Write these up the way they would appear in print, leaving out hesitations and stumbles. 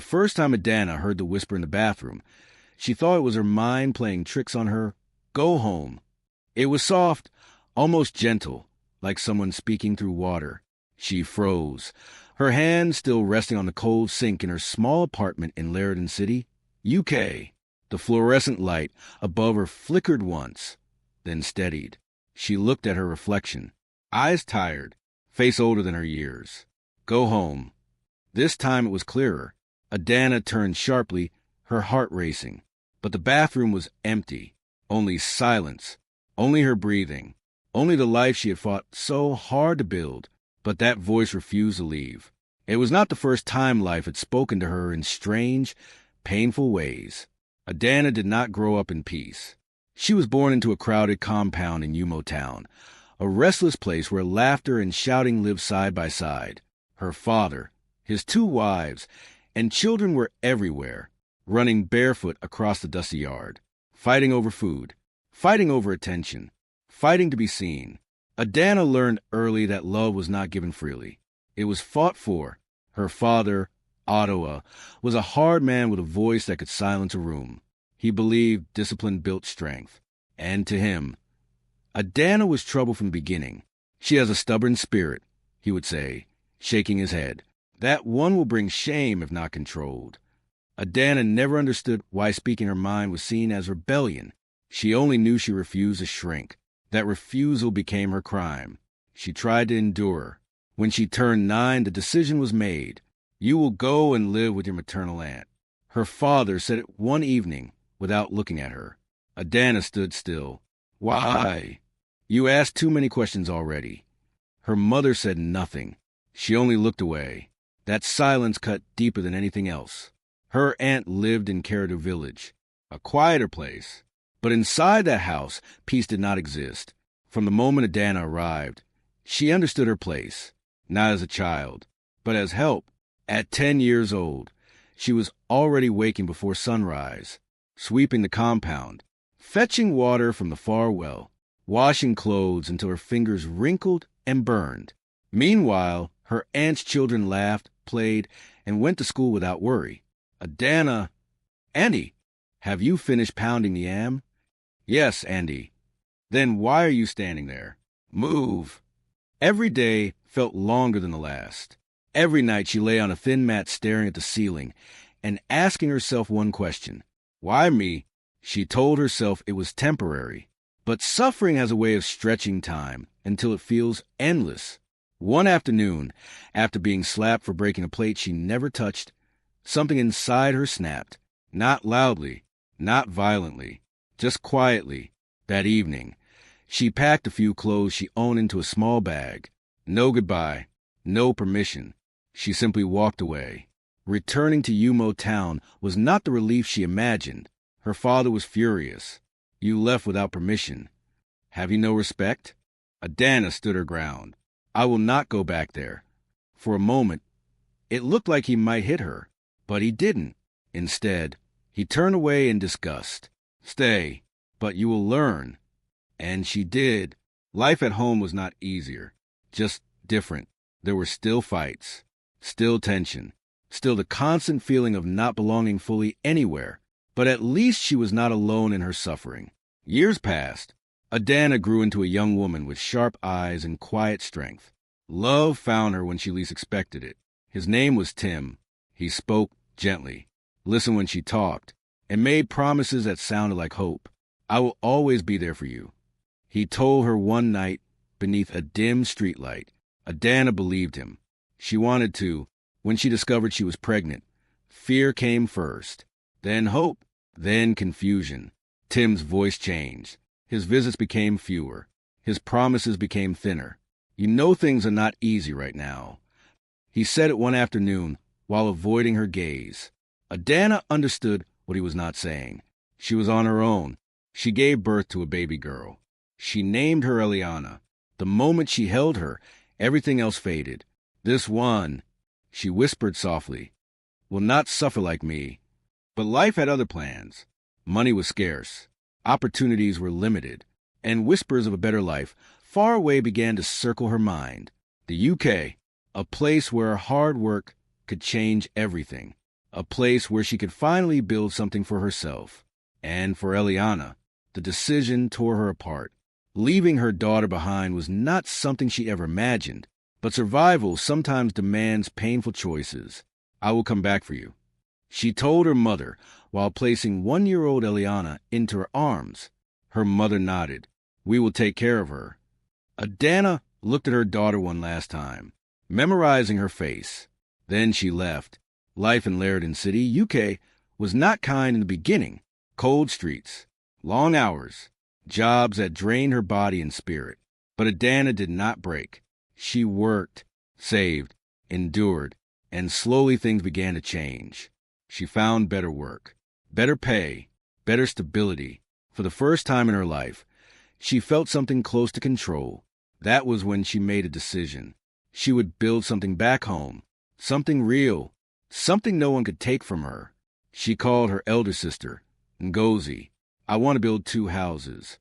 The first time Adanna heard the whisper in the bathroom, she thought it was her mind playing tricks on her. Go home. It was soft, almost gentle, like someone speaking through water. She froze, her hand still resting on the cold sink in her small apartment in Leridan City, UK. The fluorescent light above her flickered once, then steadied. She looked at her reflection, eyes tired, face older than her years. Go home. This time it was clearer. Adanna turned sharply, her heart racing. But the bathroom was empty. Only silence. Only her breathing. Only the life she had fought so hard to build. But that voice refused to leave. It was not the first time life had spoken to her in strange, painful ways. Adanna did not grow up in peace. She was born into a crowded compound in Umo Town, a restless place where laughter and shouting lived side by side. Her father, his 2 wives, and children were everywhere, running barefoot across the dusty yard, fighting over food, fighting over attention, fighting to be seen. Adanna learned early that love was not given freely. It was fought for. Her father, Ottawa, was a hard man with a voice that could silence a room. He believed discipline built strength. And to him, Adanna was trouble from the beginning. She has a stubborn spirit, he would say, shaking his head. That one will bring shame if not controlled. Adanna never understood why speaking her mind was seen as rebellion. She only knew she refused to shrink. That refusal became her crime. She tried to endure. When she turned 9, the decision was made. You will go and live with your maternal aunt. Her father said it one evening without looking at her. Adanna stood still. Why? You asked too many questions already. Her mother said nothing. She only looked away. That silence cut deeper than anything else. Her aunt lived in Caradu Village, a quieter place. But inside that house, peace did not exist. From the moment Adanna arrived, she understood her place, not as a child, but as help. At 10 years old, she was already waking before sunrise, sweeping the compound, fetching water from the far well, washing clothes until her fingers wrinkled and burned. Meanwhile, her aunt's children laughed, played, and went to school without worry. Adanna, Andy, have you finished pounding the yam? Yes, Andy. Then why are you standing there? Move. Every day felt longer than the last. Every night she lay on a thin mat staring at the ceiling and asking herself one question. Why me? She told herself it was temporary. But suffering has a way of stretching time until it feels endless. One afternoon, after being slapped for breaking a plate she never touched, something inside her snapped. Not loudly, not violently, just quietly. That evening, she packed a few clothes she owned into a small bag. No goodbye, no permission. She simply walked away. Returning to Umo Town was not the relief she imagined. Her father was furious. You left without permission. Have you no respect? Adanna stood her ground. I will not go back there. For a moment, it looked like he might hit her, but he didn't. Instead, he turned away in disgust. Stay, but you will learn. And she did. Life at home was not easier, just different. There were still fights, still tension, still the constant feeling of not belonging fully anywhere. But at least she was not alone in her suffering. Years passed. Adanna grew into a young woman with sharp eyes and quiet strength. Love found her when she least expected it. His name was Tim. He spoke gently, listened when she talked, and made promises that sounded like hope. I will always be there for you. He told her one night beneath a dim streetlight. Adanna believed him. She wanted to. When she discovered she was pregnant, fear came first, then hope, then confusion. Tim's voice changed. His visits became fewer. His promises became thinner. You know things are not easy right now. He said it one afternoon while avoiding her gaze. Adanna understood what he was not saying. She was on her own. She gave birth to a baby girl. She named her Eliana. The moment she held her, everything else faded. This one, she whispered softly, will not suffer like me. But life had other plans. Money was scarce. Opportunities were limited. And whispers of a better life far away began to circle her mind. The UK, a place where hard work could change everything. a place where she could finally build something for herself. And for Eliana, the decision tore her apart. Leaving her daughter behind was not something she ever imagined, but survival sometimes demands painful choices. "I will come back for you," she told her mother while placing 1-year-old Eliana into her arms. Her mother nodded. "We will take care of her." Adanna looked at her daughter one last time, memorizing her face. Then she left. Life in Leridan City, UK, was not kind in the beginning. Cold streets, long hours, jobs that drained her body and spirit. But Adanna did not break. She worked, saved, endured, and slowly things began to change. She found better work, better pay, better stability. For the first time in her life, she felt something close to control. That was when she made a decision. She would build something back home, something real, something no one could take from her. She called her elder sister, Ngozi. "I want to build 2 houses."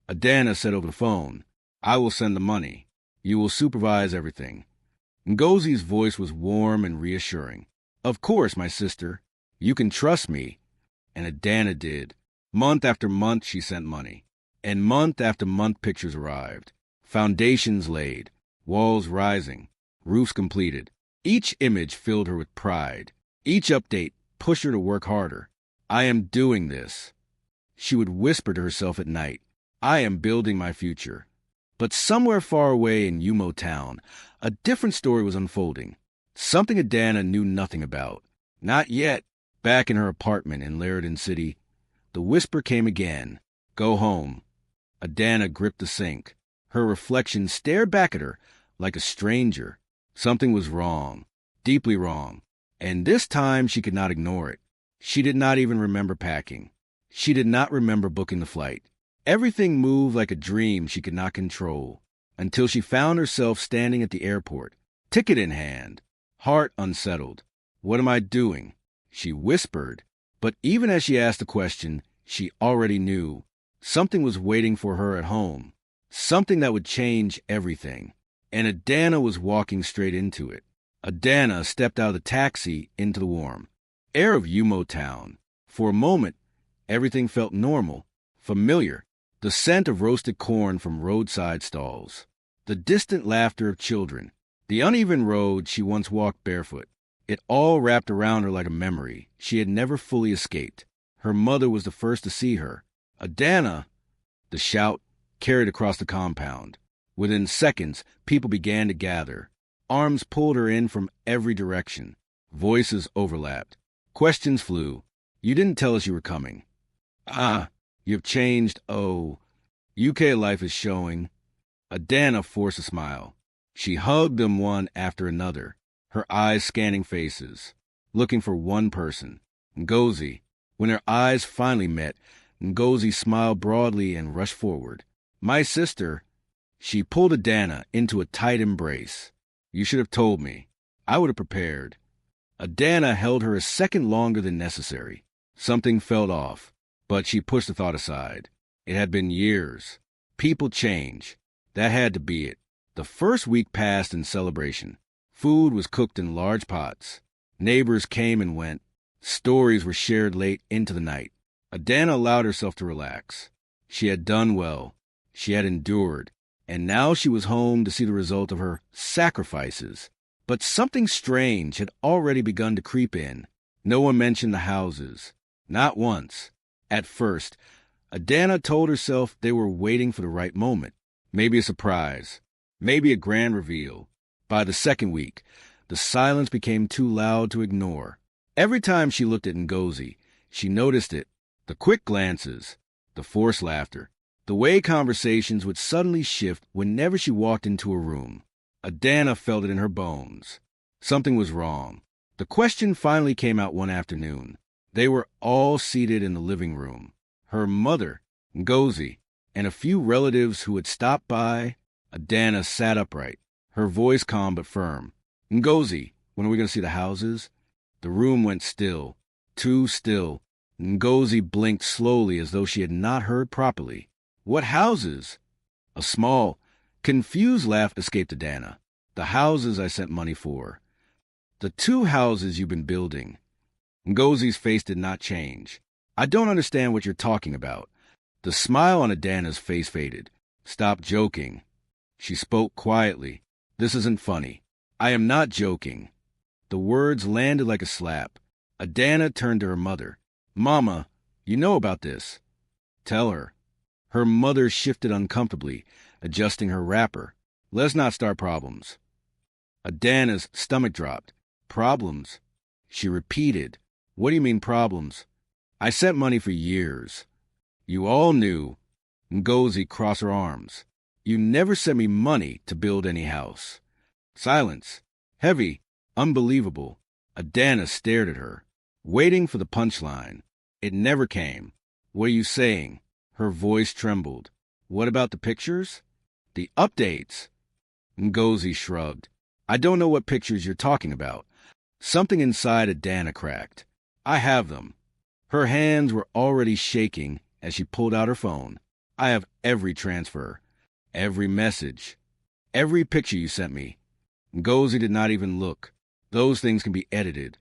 Adanna said over the phone, "I will send the money. You will supervise everything." Ngozi's voice was warm and reassuring. "Of course, my sister. You can trust me." And Adanna did. Month after month she sent money. And month after month pictures arrived. Foundations laid, walls rising, roofs completed. Each image filled her with pride. Each update pushed her to work harder. "I am doing this." She would whisper to herself at night, "I am building my future." But somewhere far away in Yumo Town, a different story was unfolding. Something Adanna knew nothing about. Not yet. Back in her apartment in Leridan City, the whisper came again. "Go home." Adanna gripped the sink. Her reflection stared back at her like a stranger. Something was wrong, deeply wrong. And this time she could not ignore it. She did not even remember packing. She did not remember booking the flight. Everything moved like a dream she could not control, until she found herself standing at the airport, ticket in hand, heart unsettled. "What am I doing?" she whispered. But even as she asked the question, she already knew. Something was waiting for her at home, something that would change everything. And Adanna was walking straight into it. Adanna stepped out of the taxi into the warm air of Yumo Town. For a moment, everything felt normal, familiar. The scent of roasted corn from roadside stalls, the distant laughter of children, the uneven road she once walked barefoot. It all wrapped around her like a memory she had never fully escaped. Her mother was the first to see her. "Adanna!" The shout carried across the compound. Within seconds, people began to gather. Arms pulled her in from every direction. Voices overlapped. Questions flew. "You didn't tell us you were coming." "Ah, you've changed. Oh, UK life is showing." Adanna forced a smile. She hugged them one after another, her eyes scanning faces, looking for one person, Ngozi. When her eyes finally met, Ngozi smiled broadly and rushed forward. "My sister." She pulled Adanna into a tight embrace. "You should have told me. I would have prepared." Adanna held her a second longer than necessary. Something felt off, but she pushed the thought aside. It had been years. People change. That had to be it. The first week passed in celebration. Food was cooked in large pots. Neighbors came and went. Stories were shared late into the night. Adanna allowed herself to relax. She had done well. She had endured. And now she was home to see the result of her sacrifices. But something strange had already begun to creep in. No one mentioned the houses. Not once. At first, Adanna told herself they were waiting for the right moment. Maybe a surprise. Maybe a grand reveal. By the second week, the silence became too loud to ignore. Every time she looked at Ngozi, she noticed it. The quick glances, the forced laughter, the way conversations would suddenly shift whenever she walked into a room. Adanna felt it in her bones. Something was wrong. The question finally came out one afternoon. They were all seated in the living room. Her mother, Ngozi, and a few relatives who had stopped by. Adanna sat upright, her voice calm but firm. "Ngozi, when are we going to see the houses?" The room went still, too still. Ngozi blinked slowly as though she had not heard properly. "What houses?" A small, confused laugh escaped Adanna. "The houses I sent money for. The 2 houses you've been building." Ngozi's face did not change. I don't understand what you're talking about. The smile on Adanna's face faded. Stop joking. She spoke quietly. This isn't funny. I am not joking. The words landed like a slap. Adanna turned to her mother. Mama, you know about this. Tell her. Her mother shifted uncomfortably, adjusting her wrapper. Let's not start problems. Adanna's stomach dropped. Problems? She repeated. What do you mean problems? I sent money for years. You all knew. Ngozi crossed her arms. You never sent me money to build any house. Silence. Heavy. Unbelievable. Adanna stared at her, waiting for the punchline. It never came. What are you saying? Her voice trembled. What about the pictures? The updates. Ngozi shrugged. I don't know what pictures you're talking about. Something inside Adanna cracked. I have them. Her hands were already shaking as she pulled out her phone. I have every transfer, every message, every picture you sent me. Ngozi did not even look. Those things can be edited.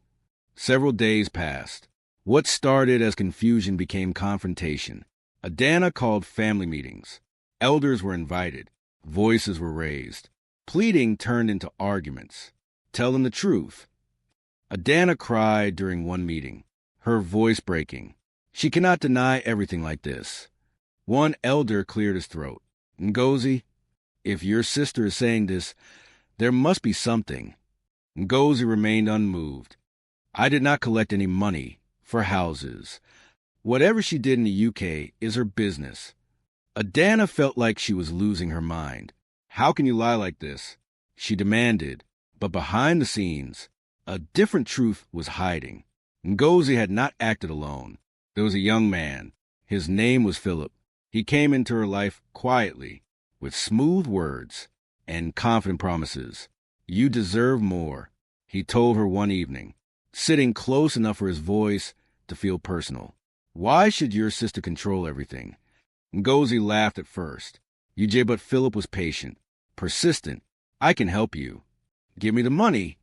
Several days passed. What started as confusion became confrontation. Adanna called family meetings. Elders were invited. Voices were raised. Pleading turned into arguments. Tell them the truth. Adanna cried during one meeting, her voice breaking. She cannot deny everything like this. One elder cleared his throat. Ngozi, if your sister is saying this, there must be something. Ngozi remained unmoved. I did not collect any money for houses. Whatever she did in the UK is her business. Adanna felt like she was losing her mind. How can you lie like this? She demanded. But behind the scenes, a different truth was hiding. Ngozi had not acted alone. There was a young man. His name was Philip. He came into her life quietly, with smooth words and confident promises. You deserve more, he told her one evening, sitting close enough for his voice to feel personal. Why should your sister control everything? Ngozi laughed at first. But Philip was patient, persistent. I can help you. Give me the money.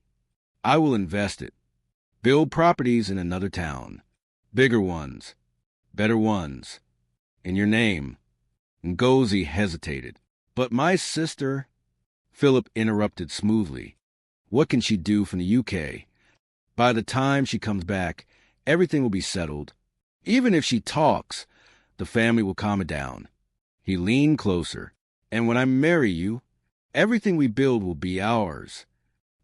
I will invest it. Build properties in another town. Bigger ones. Better ones. In your name. Ngozi hesitated. But my sister... Philip interrupted smoothly. What can she do from the UK? By the time she comes back, everything will be settled. Even if she talks, the family will calm it down. He leaned closer. And when I marry you, everything we build will be ours.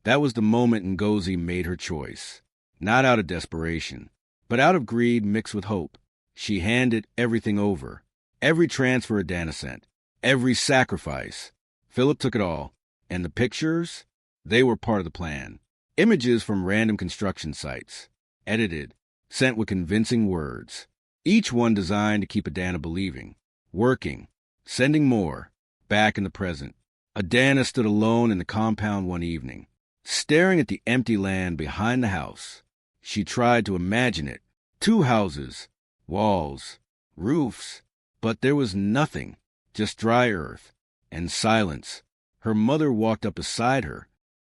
That was the moment Ngozi made her choice. Not out of desperation, but out of greed mixed with hope. She handed everything over. Every transfer Adanna sent. Every sacrifice. Philip took it all. And the pictures? They were part of the plan. Images from random construction sites. Edited. Sent with convincing words. Each one designed to keep Adanna believing. Working. Sending more. Back in the present. Adanna stood alone in the compound one evening, staring at the empty land behind the house. She tried to imagine it. 2 houses. Walls. Roofs. But there was nothing. Just dry earth. And silence. Her mother walked up beside her.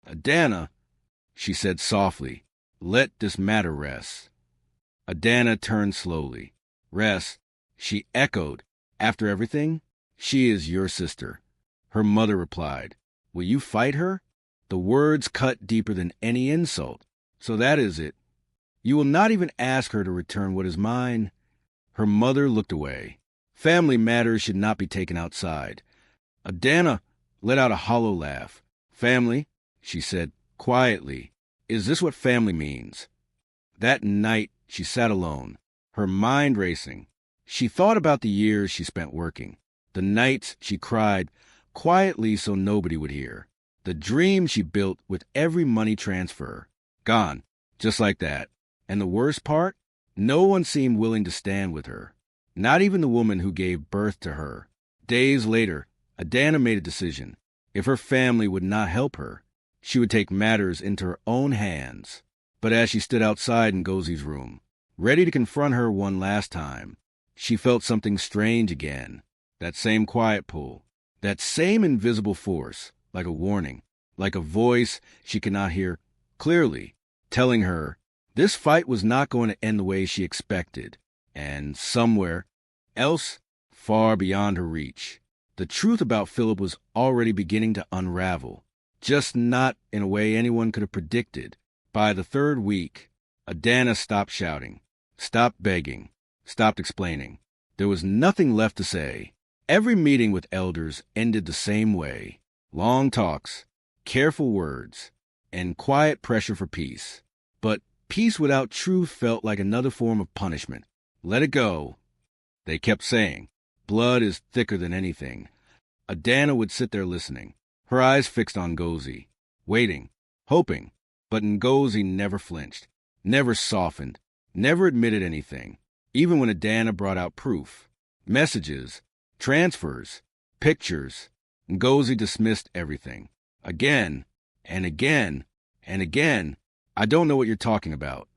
Adanna, she said softly, let this matter rest. Adanna turned slowly. Rest, she echoed. After everything, she is your sister. Her mother replied. Will you fight her? The words cut deeper than any insult. So that is it. You will not even ask her to return what is mine? Her mother looked away. Family matters should not be taken outside. Adanna let out a hollow laugh. Family, she said quietly, is this what family means? That night, she sat alone, her mind racing. She thought about the years she spent working, the nights she cried quietly so nobody would hear, the dream she built with every money transfer. Gone, just like that. And the worst part? No one seemed willing to stand with her, not even the woman who gave birth to her. Days later, Adanna made a decision. If her family would not help her, she would take matters into her own hands. But as she stood outside Ngozi's room, ready to confront her one last time, she felt something strange again. That same quiet pull, that same invisible force, like a warning, like a voice she could not hear clearly, telling her, This fight was not going to end the way she expected, and somewhere else, far beyond her reach, the truth about Philip was already beginning to unravel, just not in a way anyone could have predicted. By the third week, Adanna stopped shouting, stopped begging, stopped explaining. There was nothing left to say. Every meeting with elders ended the same way. Long talks, careful words, and quiet pressure for peace. But peace without truth felt like another form of punishment. Let it go, they kept saying. Blood is thicker than anything. Adanna would sit there listening, her eyes fixed on Ngozi, waiting, hoping. But Ngozi never flinched, never softened, never admitted anything, even when Adanna brought out proof. Messages, transfers, pictures. Ngozi dismissed everything. Again, and again, and again. I don't know what you're talking about.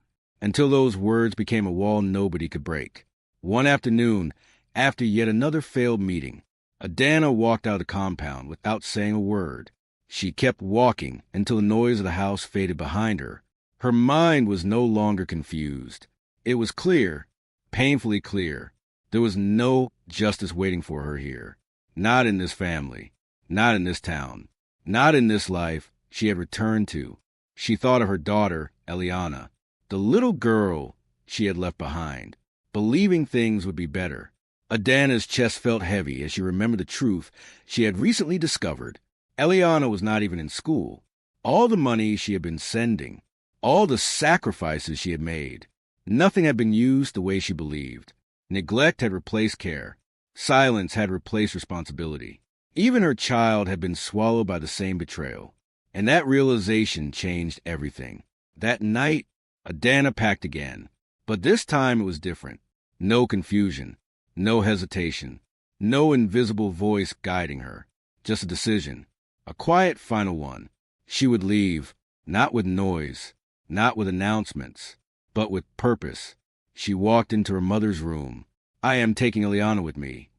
Until those words became a wall nobody could break. One afternoon, after yet another failed meeting, Adanna walked out of the compound without saying a word. She kept walking until the noise of the house faded behind her. Her mind was no longer confused. It was clear, painfully clear. There was no justice waiting for her here. Not in this family. Not in this town. Not in this life she had returned to. She thought of her daughter, Eliana, the little girl she had left behind, believing things would be better. Adanna's chest felt heavy as she remembered the truth she had recently discovered. Eliana was not even in school. All the money she had been sending, all the sacrifices she had made, nothing had been used the way she believed. Neglect had replaced care. Silence had replaced responsibility. Even her child had been swallowed by the same betrayal. And that realization changed everything. That night, Adanna packed again. But this time it was different. No confusion, no hesitation, no invisible voice guiding her. Just a decision. A quiet final one. She would leave, not with noise, not with announcements, but with purpose. She walked into her mother's room. I am taking Eliana with me.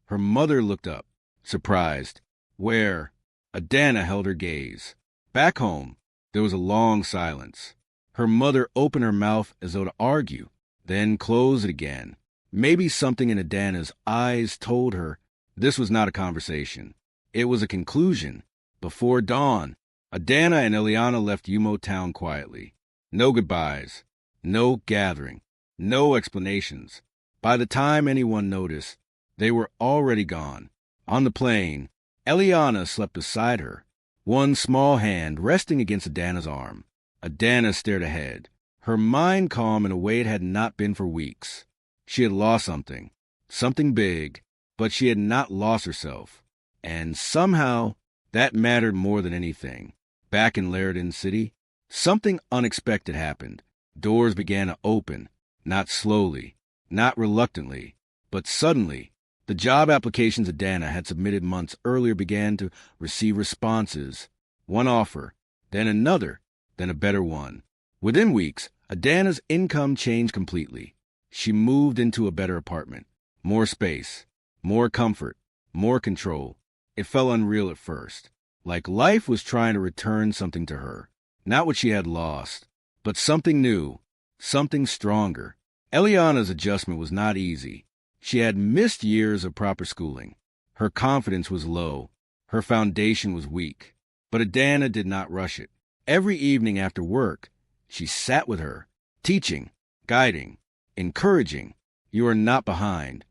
Her mother looked up, surprised. Where? Adanna held her gaze. Back home, there was a long silence. Her mother opened her mouth as though to argue, then closed it again. Maybe something in Adanna's eyes told her this was not a conversation. It was a conclusion. Before dawn, Adanna and Eliana left Yumo town quietly. No goodbyes, no gathering, no explanations. By the time anyone noticed, they were already gone. On the plain, Eliana slept beside her, one small hand resting against Adanna's arm. Adanna stared ahead, her mind calm in a way it had not been for weeks. She had lost something, something big, but she had not lost herself. And somehow, that mattered more than anything. Back in Laridan City, something unexpected happened. Doors began to open, not slowly, not reluctantly, but suddenly. The job applications Adanna had submitted months earlier began to receive responses. One offer, then another, then a better one. Within weeks, Adanna's income changed completely. She moved into a better apartment. More space, more comfort, more control. It felt unreal at first, like life was trying to return something to her. Not what she had lost, but something new, something stronger. Eliana's adjustment was not easy. She had missed years of proper schooling. Her confidence was low. Her foundation was weak. But Adanna did not rush it. Every evening after work, she sat with her, teaching, guiding, encouraging. You are not behind.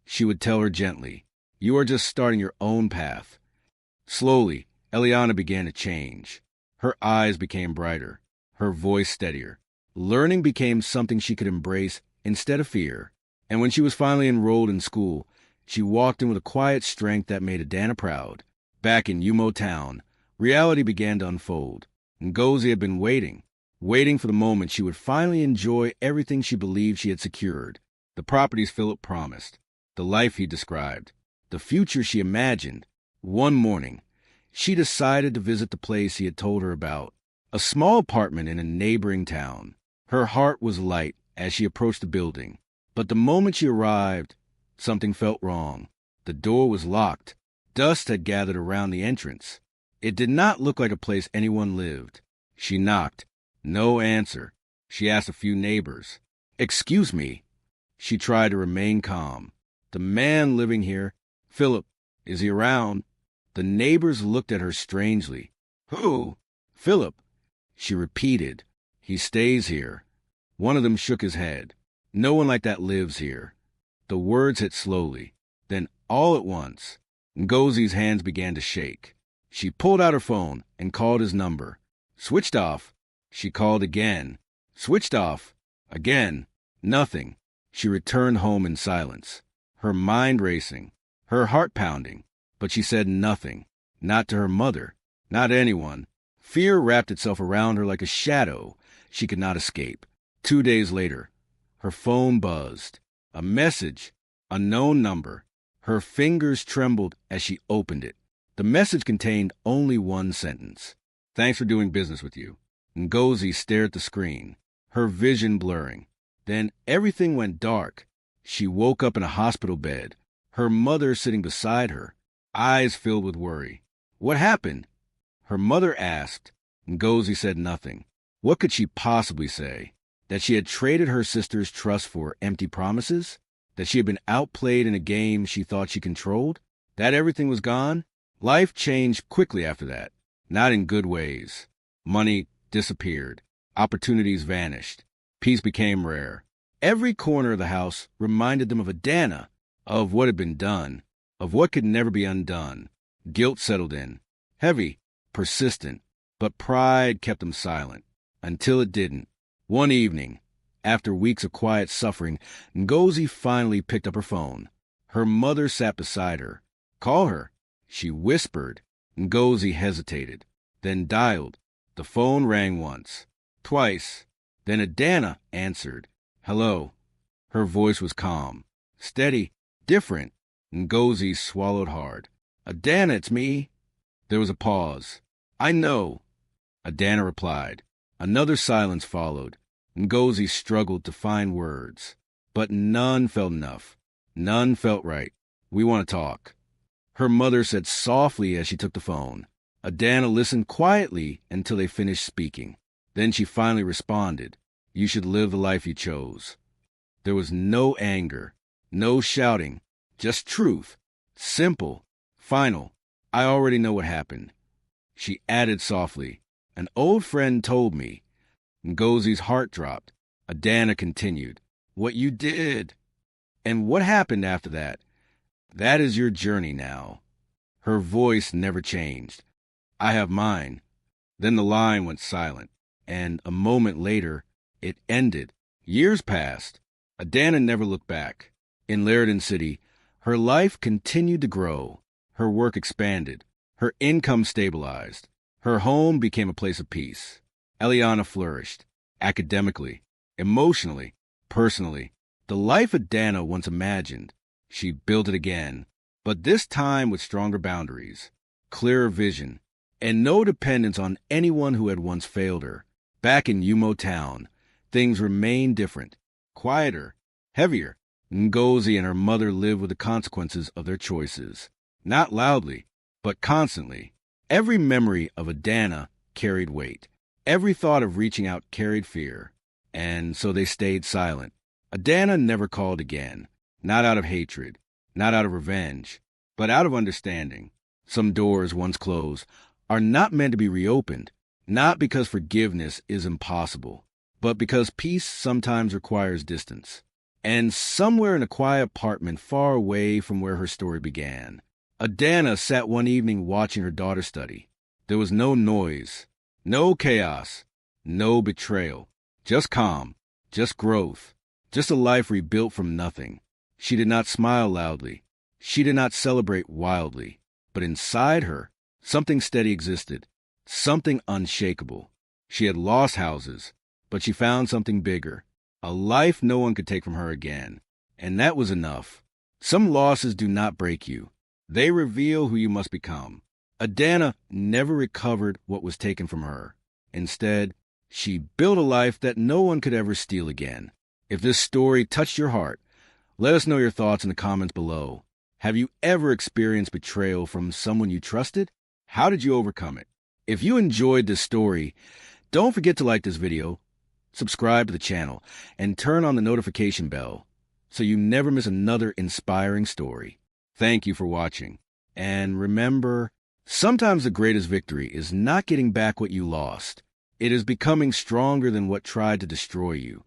She would tell her gently. You are just starting your own path. Slowly, Eliana began to change. Her eyes became brighter, her voice steadier. Learning became something she could embrace instead of fear. And when she was finally enrolled in school, she walked in with a quiet strength that made Adanna proud. Back in Yumo town, reality began to unfold. Ngozi had been waiting for the moment she would finally enjoy everything she believed she had secured. The properties Philip promised, the life he described, the future she imagined. One morning, she decided to visit the place he had told her about, a small apartment in a neighboring town. Her heart was light as she approached the building, but the moment she arrived, something felt wrong. The door was locked. Dust had gathered around the entrance. It did not look like a place anyone lived. She knocked. No answer. She asked a few neighbors. "Excuse me." She tried to remain calm. "The man living here, Philip, is he around?" The neighbors looked at her strangely. "Who?" "Philip." She repeated. "He stays here." One of them shook his head. "No one like that lives here." The words hit slowly. Then, all at once, Ngozi's hands began to shake. She pulled out her phone and called his number. Switched off. She called again. Switched off. Again. Nothing. She returned home in silence, her mind racing, her heart pounding, but she said nothing. Not to her mother. Not anyone. Fear wrapped itself around her like a shadow she could not escape. 2 days later, her phone buzzed. A message. Unknown number. Her fingers trembled as she opened it. The message contained only one sentence. "Thanks for doing business with you." Ngozi stared at the screen, her vision blurring. Then everything went dark. She woke up in a hospital bed, her mother sitting beside her, eyes filled with worry. "What happened?" Her mother asked. Ngozi said nothing. What could she possibly say? That she had traded her sister's trust for empty promises? That she had been outplayed in a game she thought she controlled? That everything was gone? Life changed quickly after that, not in good ways. Money disappeared. Opportunities vanished. Peace became rare. Every corner of the house reminded them of Adanna, of what had been done, of what could never be undone. Guilt settled in, heavy, persistent, but pride kept them silent, until it didn't. One evening, after weeks of quiet suffering, Ngozi finally picked up her phone. Her mother sat beside her. "Call her," she whispered. Ngozi hesitated, then dialed. The phone rang once, twice. Then Adanna answered. "Hello." Her voice was calm, steady, different. Ngozi swallowed hard. "Adanna, it's me." There was a pause. "I know," Adanna replied. Another silence followed. Ngozi struggled to find words, but none felt enough. None felt right. "We want to talk," her mother said softly as she took the phone. Adanna listened quietly until they finished speaking. Then she finally responded. "You should live the life you chose." There was no anger, no shouting, just truth. Simple, final. "I already know what happened." She added softly, "An old friend told me." Ngozi's heart dropped. Adanna continued. "What you did. And what happened after that. That is your journey now." Her voice never changed. "I have mine." Then the line went silent, and a moment later, it ended. Years passed. Adanna never looked back. In Leridan City, her life continued to grow. Her work expanded. Her income stabilized. Her home became a place of peace. Eliana flourished, academically, emotionally, personally. The life Adanna once imagined, she built it again, but this time with stronger boundaries, clearer vision, and no dependence on anyone who had once failed her. Back in Yumo Town, things remained different, quieter, heavier. Ngozi and her mother lived with the consequences of their choices, not loudly, but constantly. Every memory of Adanna carried weight. Every thought of reaching out carried fear, and so they stayed silent. Adanna never called again, not out of hatred, not out of revenge, but out of understanding. Some doors, once closed, are not meant to be reopened, not because forgiveness is impossible, but because peace sometimes requires distance. And somewhere in a quiet apartment far away from where her story began, Adanna sat one evening watching her daughter study. There was no noise, no chaos, no betrayal, just calm, just growth, just a life rebuilt from nothing. She did not smile loudly. She did not celebrate wildly. But inside her, something steady existed, something unshakable. She had lost houses, but she found something bigger, a life no one could take from her again. And that was enough. Some losses do not break you. They reveal who you must become. Adanna never recovered what was taken from her. Instead, she built a life that no one could ever steal again. If this story touched your heart, let us know your thoughts in the comments below. Have you ever experienced betrayal from someone you trusted? How did you overcome it? If you enjoyed this story, don't forget to like this video, subscribe to the channel, and turn on the notification bell so you never miss another inspiring story. Thank you for watching. And remember, sometimes the greatest victory is not getting back what you lost. It is becoming stronger than what tried to destroy you.